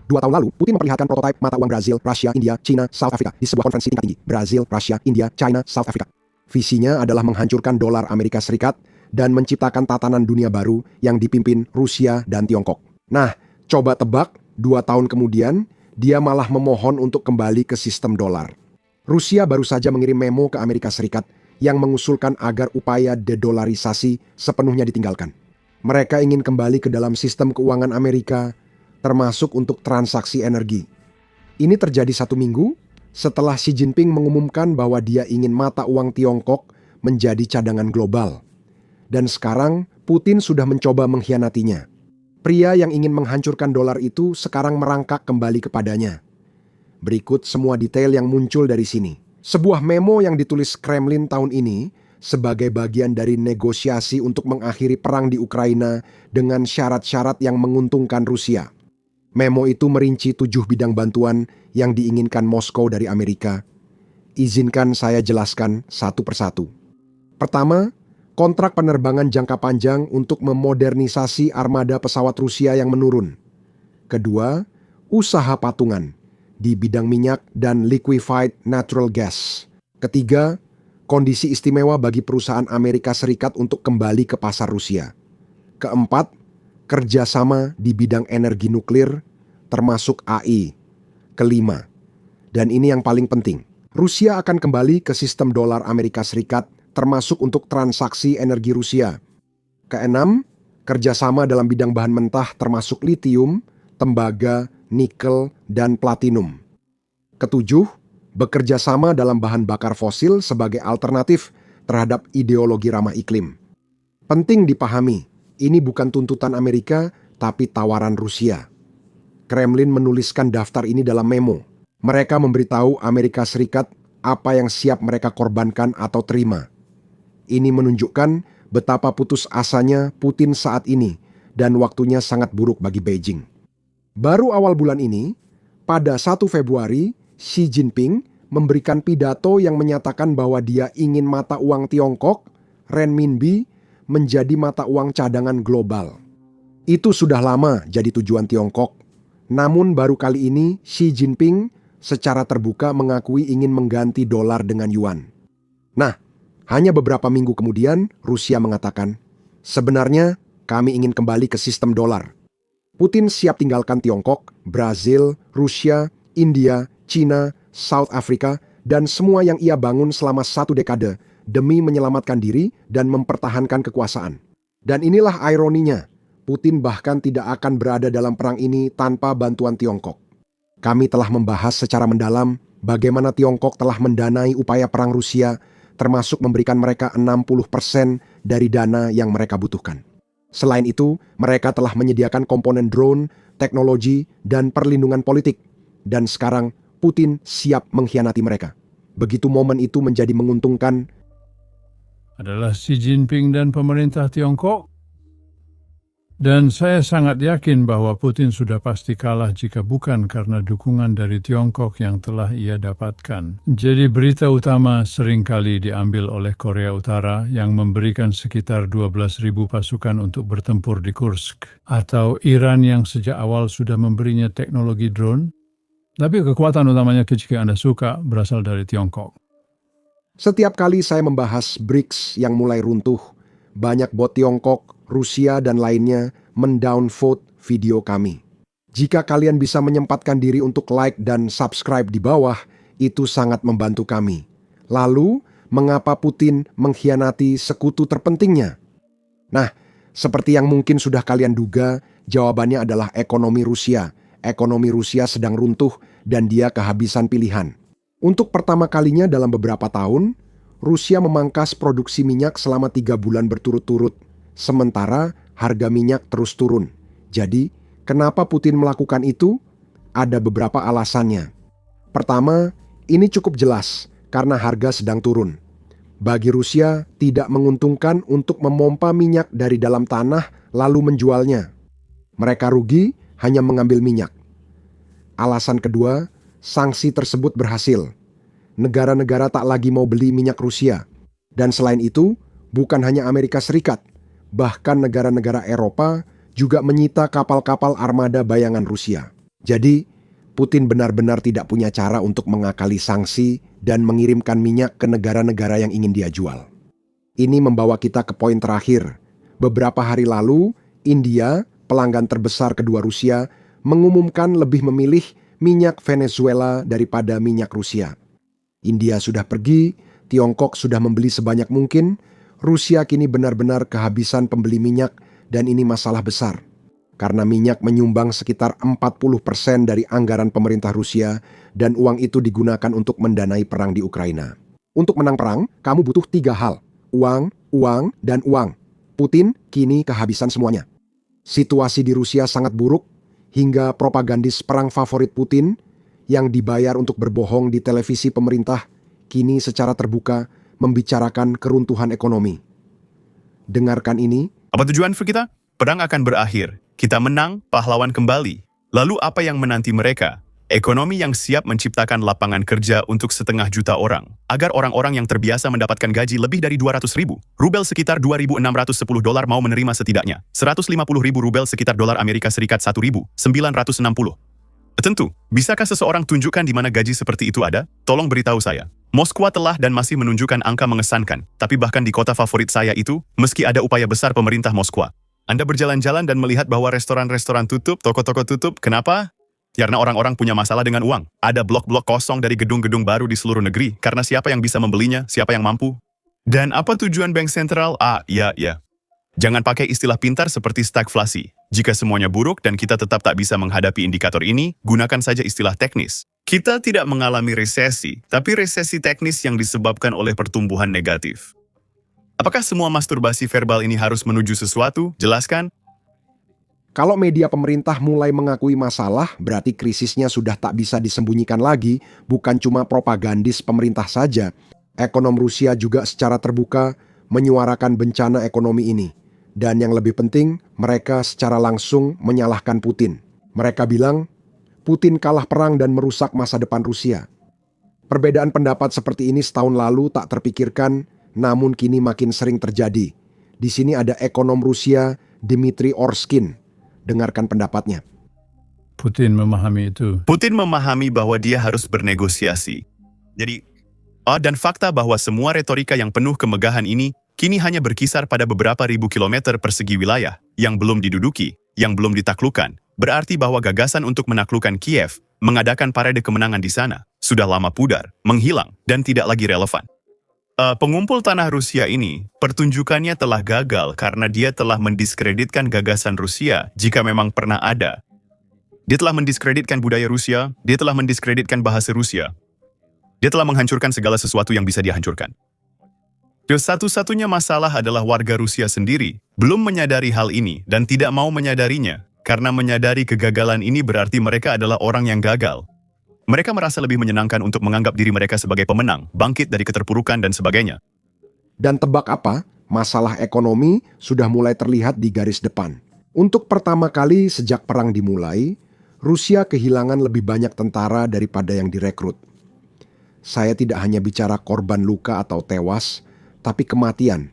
2 tahun lalu, Putin memperlihatkan prototipe mata uang Brazil, Rusia, India, China, South Africa di sebuah konferensi tingkat tinggi. Brazil, Rusia, India, China, South Africa. Visinya adalah menghancurkan dolar Amerika Serikat dan menciptakan tatanan dunia baru yang dipimpin Rusia dan Tiongkok. Nah, coba tebak, 2 tahun kemudian, dia malah memohon untuk kembali ke sistem dolar. Rusia baru saja mengirim memo ke Amerika Serikat yang mengusulkan agar upaya dedolarisasi sepenuhnya ditinggalkan. Mereka ingin kembali ke dalam sistem keuangan Amerika, termasuk untuk transaksi energi. Ini terjadi 1 minggu setelah Xi Jinping mengumumkan bahwa dia ingin mata uang Tiongkok menjadi cadangan global. Dan sekarang Putin sudah mencoba mengkhianatinya. Pria yang ingin menghancurkan dolar itu sekarang merangkak kembali kepadanya. Berikut semua detail yang muncul dari sini. Sebuah memo yang ditulis Kremlin tahun ini sebagai bagian dari negosiasi untuk mengakhiri perang di Ukraina dengan syarat-syarat yang menguntungkan Rusia. Memo itu merinci 7 bidang bantuan yang diinginkan Moskow dari Amerika. Izinkan saya jelaskan satu persatu. Pertama, kontrak penerbangan jangka panjang untuk memodernisasi armada pesawat Rusia yang menurun. Kedua, usaha patungan di bidang minyak dan liquefied natural gas. Ketiga, kondisi istimewa bagi perusahaan Amerika Serikat untuk kembali ke pasar Rusia. Keempat, kerjasama di bidang energi nuklir, termasuk AI. Kelima, dan ini yang paling penting, Rusia akan kembali ke sistem dolar Amerika Serikat, termasuk untuk transaksi energi Rusia. Keenam, kerjasama dalam bidang bahan mentah termasuk litium, tembaga, nikel, dan platinum. Ketujuh, bekerja sama dalam bahan bakar fosil sebagai alternatif terhadap ideologi ramah iklim. Penting dipahami, ini bukan tuntutan Amerika, tapi tawaran Rusia. Kremlin menuliskan daftar ini dalam memo. Mereka memberitahu Amerika Serikat apa yang siap mereka korbankan atau terima. Ini menunjukkan betapa putus asanya Putin saat ini dan waktunya sangat buruk bagi Beijing. Baru awal bulan ini, pada 1 Februari, Xi Jinping memberikan pidato yang menyatakan bahwa dia ingin mata uang Tiongkok, renminbi, menjadi mata uang cadangan global. Itu sudah lama jadi tujuan Tiongkok. Namun baru kali ini Xi Jinping secara terbuka mengakui ingin mengganti dolar dengan yuan. Nah, hanya beberapa minggu kemudian Rusia mengatakan, sebenarnya kami ingin kembali ke sistem dolar. Putin siap tinggalkan Tiongkok, Brazil, Rusia, India, China, South Africa, dan semua yang ia bangun selama 1 dekade demi menyelamatkan diri dan mempertahankan kekuasaan. Dan inilah ironinya, Putin bahkan tidak akan berada dalam perang ini tanpa bantuan Tiongkok. Kami telah membahas secara mendalam bagaimana Tiongkok telah mendanai upaya perang Rusia, termasuk memberikan mereka 60% dari dana yang mereka butuhkan. Selain itu, mereka telah menyediakan komponen drone, teknologi, dan perlindungan politik. Dan sekarang, Putin siap mengkhianati mereka. Begitu momen itu menjadi menguntungkan, adalah Xi Jinping dan pemerintah Tiongkok. Dan saya sangat yakin bahwa Putin sudah pasti kalah jika bukan karena dukungan dari Tiongkok yang telah ia dapatkan. Jadi berita utama seringkali diambil oleh Korea Utara yang memberikan sekitar 12.000 pasukan untuk bertempur di Kursk. Atau Iran yang sejak awal sudah memberinya teknologi drone. Tapi kekuatan utamanya jika Anda suka berasal dari Tiongkok. Setiap kali saya membahas BRICS yang mulai runtuh, banyak bot Tiongkok, Rusia, dan lainnya mendownvote video kami. Jika kalian bisa menyempatkan diri untuk like dan subscribe di bawah, itu sangat membantu kami. Lalu, mengapa Putin mengkhianati sekutu terpentingnya? Nah, seperti yang mungkin sudah kalian duga, jawabannya adalah ekonomi Rusia. Ekonomi Rusia sedang runtuh dan dia kehabisan pilihan. Untuk pertama kalinya dalam beberapa tahun, Rusia memangkas produksi minyak selama 3 bulan berturut-turut. Sementara harga minyak terus turun. Jadi, kenapa Putin melakukan itu? Ada beberapa alasannya. Pertama, ini cukup jelas karena harga sedang turun. Bagi Rusia, tidak menguntungkan untuk memompa minyak dari dalam tanah lalu menjualnya. Mereka rugi hanya mengambil minyak. Alasan kedua, sanksi tersebut berhasil. Negara-negara tak lagi mau beli minyak Rusia. Dan selain itu, bukan hanya Amerika Serikat, bahkan negara-negara Eropa juga menyita kapal-kapal armada bayangan Rusia. Jadi, Putin benar-benar tidak punya cara untuk mengakali sanksi dan mengirimkan minyak ke negara-negara yang ingin dia jual. Ini membawa kita ke poin terakhir. Beberapa hari lalu, India, pelanggan terbesar kedua Rusia, mengumumkan lebih memilih minyak Venezuela daripada minyak Rusia. India sudah pergi, Tiongkok sudah membeli sebanyak mungkin, Rusia kini benar-benar kehabisan pembeli minyak dan ini masalah besar. Karena minyak menyumbang sekitar 40% dari anggaran pemerintah Rusia dan uang itu digunakan untuk mendanai perang di Ukraina. Untuk menang perang, kamu butuh 3 hal. Uang, uang, dan uang. Putin kini kehabisan semuanya. Situasi di Rusia sangat buruk hingga propagandis perang favorit Putin yang dibayar untuk berbohong di televisi pemerintah kini secara terbuka membicarakan keruntuhan ekonomi. Dengarkan ini. Apa tujuan kita? Perang akan berakhir. Kita menang, pahlawan kembali. Lalu apa yang menanti mereka? Ekonomi yang siap menciptakan lapangan kerja untuk 500 juta orang, agar orang-orang yang terbiasa mendapatkan gaji lebih dari 200.000 rubel sekitar 2.610 dolar mau menerima setidaknya 150.000 rubel sekitar dolar Amerika Serikat 1.960. Tentu, bisakah seseorang tunjukkan di mana gaji seperti itu ada? Tolong beritahu saya. Moskwa telah dan masih menunjukkan angka mengesankan, tapi bahkan di kota favorit saya itu, meski ada upaya besar pemerintah Moskwa. Anda berjalan-jalan dan melihat bahwa restoran-restoran tutup, toko-toko tutup. Kenapa? Karena orang-orang punya masalah dengan uang. Ada blok-blok kosong dari gedung-gedung baru di seluruh negeri, karena siapa yang bisa membelinya, siapa yang mampu. Dan apa tujuan bank sentral? Ya. Jangan pakai istilah pintar seperti stagflasi. Jika semuanya buruk dan kita tetap tak bisa menghadapi indikator ini, gunakan saja istilah teknis. Kita tidak mengalami resesi, tapi resesi teknis yang disebabkan oleh pertumbuhan negatif. Apakah semua masturbasi verbal ini harus menuju sesuatu? Jelaskan. Kalau media pemerintah mulai mengakui masalah, berarti krisisnya sudah tak bisa disembunyikan lagi, bukan cuma propagandis pemerintah saja. Ekonom Rusia juga secara terbuka menyuarakan bencana ekonomi ini. Dan yang lebih penting, mereka secara langsung menyalahkan Putin. Mereka bilang, Putin kalah perang dan merusak masa depan Rusia. Perbedaan pendapat seperti ini setahun lalu tak terpikirkan, namun kini makin sering terjadi. Di sini ada ekonom Rusia, Dmitry Orskin. Dengarkan pendapatnya. Putin memahami itu. Putin memahami bahwa dia harus bernegosiasi. Dan fakta bahwa semua retorika yang penuh kemegahan ini kini hanya berkisar pada beberapa ribu kilometer persegi wilayah yang belum diduduki, yang belum ditaklukkan, berarti bahwa gagasan untuk menaklukkan Kiev, mengadakan parade kemenangan di sana, sudah lama pudar, menghilang, dan tidak lagi relevan. Pengumpul tanah Rusia ini, pertunjukannya telah gagal karena dia telah mendiskreditkan gagasan Rusia jika memang pernah ada. Dia telah mendiskreditkan budaya Rusia, dia telah mendiskreditkan bahasa Rusia. Dia telah menghancurkan segala sesuatu yang bisa dihancurkan. Satu-satunya masalah adalah warga Rusia sendiri belum menyadari hal ini dan tidak mau menyadarinya, karena menyadari kegagalan ini berarti mereka adalah orang yang gagal. Mereka merasa lebih menyenangkan untuk menganggap diri mereka sebagai pemenang, bangkit dari keterpurukan dan sebagainya. Dan tebak apa? Masalah ekonomi sudah mulai terlihat di garis depan. Untuk pertama kali sejak perang dimulai, Rusia kehilangan lebih banyak tentara daripada yang direkrut. Saya tidak hanya bicara korban luka atau tewas, tapi kematian.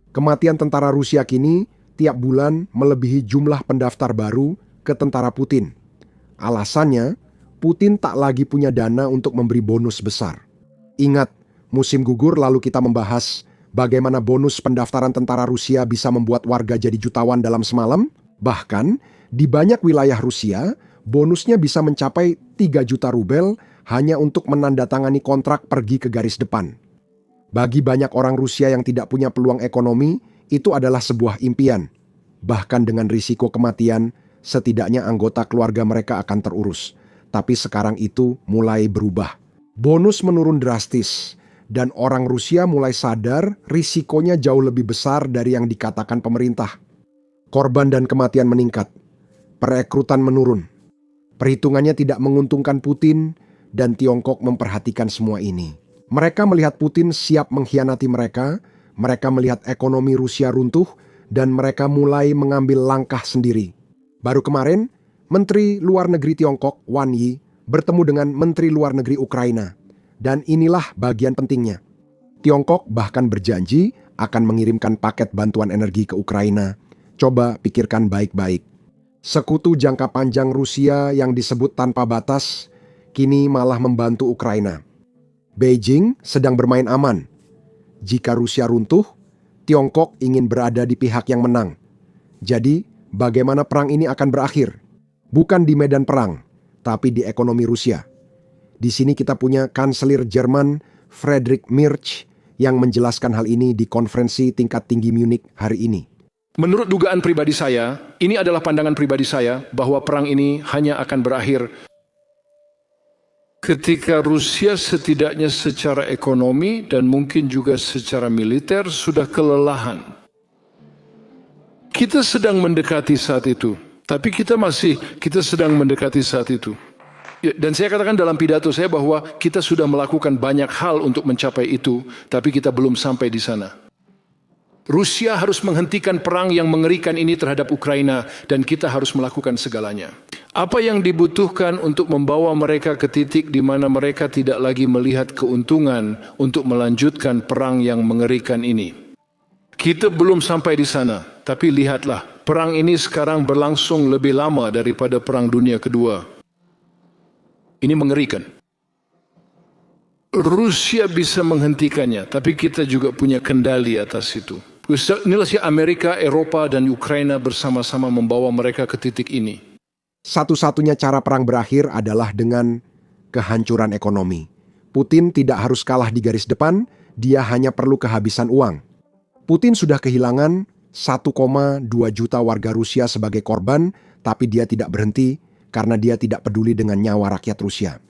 Kematian tentara Rusia kini tiap bulan melebihi jumlah pendaftar baru ke tentara Putin. Alasannya, Putin tak lagi punya dana untuk memberi bonus besar. Ingat, musim gugur lalu kita membahas bagaimana bonus pendaftaran tentara Rusia bisa membuat warga jadi jutawan dalam semalam. Bahkan, di banyak wilayah Rusia, bonusnya bisa mencapai 3 juta rubel hanya untuk menandatangani kontrak pergi ke garis depan. Bagi banyak orang Rusia yang tidak punya peluang ekonomi, itu adalah sebuah impian. Bahkan dengan risiko kematian, setidaknya anggota keluarga mereka akan terurus. Tapi sekarang itu mulai berubah. Bonus menurun drastis, dan orang Rusia mulai sadar risikonya jauh lebih besar dari yang dikatakan pemerintah. Korban dan kematian meningkat, perekrutan menurun. Perhitungannya tidak menguntungkan Putin, dan Tiongkok memperhatikan semua ini. Mereka melihat Putin siap mengkhianati mereka melihat ekonomi Rusia runtuh, dan mereka mulai mengambil langkah sendiri. Baru kemarin, Menteri Luar Negeri Tiongkok, Wang Yi, bertemu dengan Menteri Luar Negeri Ukraina. Dan inilah bagian pentingnya. Tiongkok bahkan berjanji akan mengirimkan paket bantuan energi ke Ukraina. Coba pikirkan baik-baik. Sekutu jangka panjang Rusia yang disebut tanpa batas kini malah membantu Ukraina. Beijing sedang bermain aman. Jika Rusia runtuh, Tiongkok ingin berada di pihak yang menang. Jadi, bagaimana perang ini akan berakhir? Bukan di medan perang, tapi di ekonomi Rusia. Di sini kita punya Kanselir Jerman Friedrich Merz yang menjelaskan hal ini di konferensi tingkat tinggi Munich hari ini. Menurut dugaan pribadi saya, ini adalah pandangan pribadi saya bahwa perang ini hanya akan berakhir ketika Rusia setidaknya secara ekonomi dan mungkin juga secara militer sudah kelelahan. Kita sedang mendekati saat itu, tapi kita sedang mendekati saat itu. Dan saya katakan dalam pidato saya bahwa kita sudah melakukan banyak hal untuk mencapai itu, tapi kita belum sampai di sana. Rusia harus menghentikan perang yang mengerikan ini terhadap Ukraina dan kita harus melakukan segalanya. Apa yang dibutuhkan untuk membawa mereka ke titik di mana mereka tidak lagi melihat keuntungan untuk melanjutkan perang yang mengerikan ini? Kita belum sampai di sana, tapi lihatlah, perang ini sekarang berlangsung lebih lama daripada Perang Dunia Kedua. Ini mengerikan. Rusia bisa menghentikannya, tapi kita juga punya kendali atas itu. Inilah si Amerika, Eropa, dan Ukraina bersama-sama membawa mereka ke titik ini. Satu-satunya cara perang berakhir adalah dengan kehancuran ekonomi. Putin tidak harus kalah di garis depan, dia hanya perlu kehabisan uang. Putin sudah kehilangan 1,2 juta warga Rusia sebagai korban, tapi dia tidak berhenti karena dia tidak peduli dengan nyawa rakyat Rusia.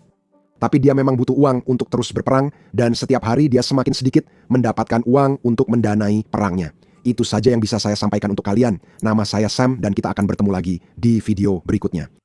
Tapi dia memang butuh uang untuk terus berperang dan setiap hari dia semakin sedikit mendapatkan uang untuk mendanai perangnya. Itu saja yang bisa saya sampaikan untuk kalian. Nama saya Sam dan kita akan bertemu lagi di video berikutnya.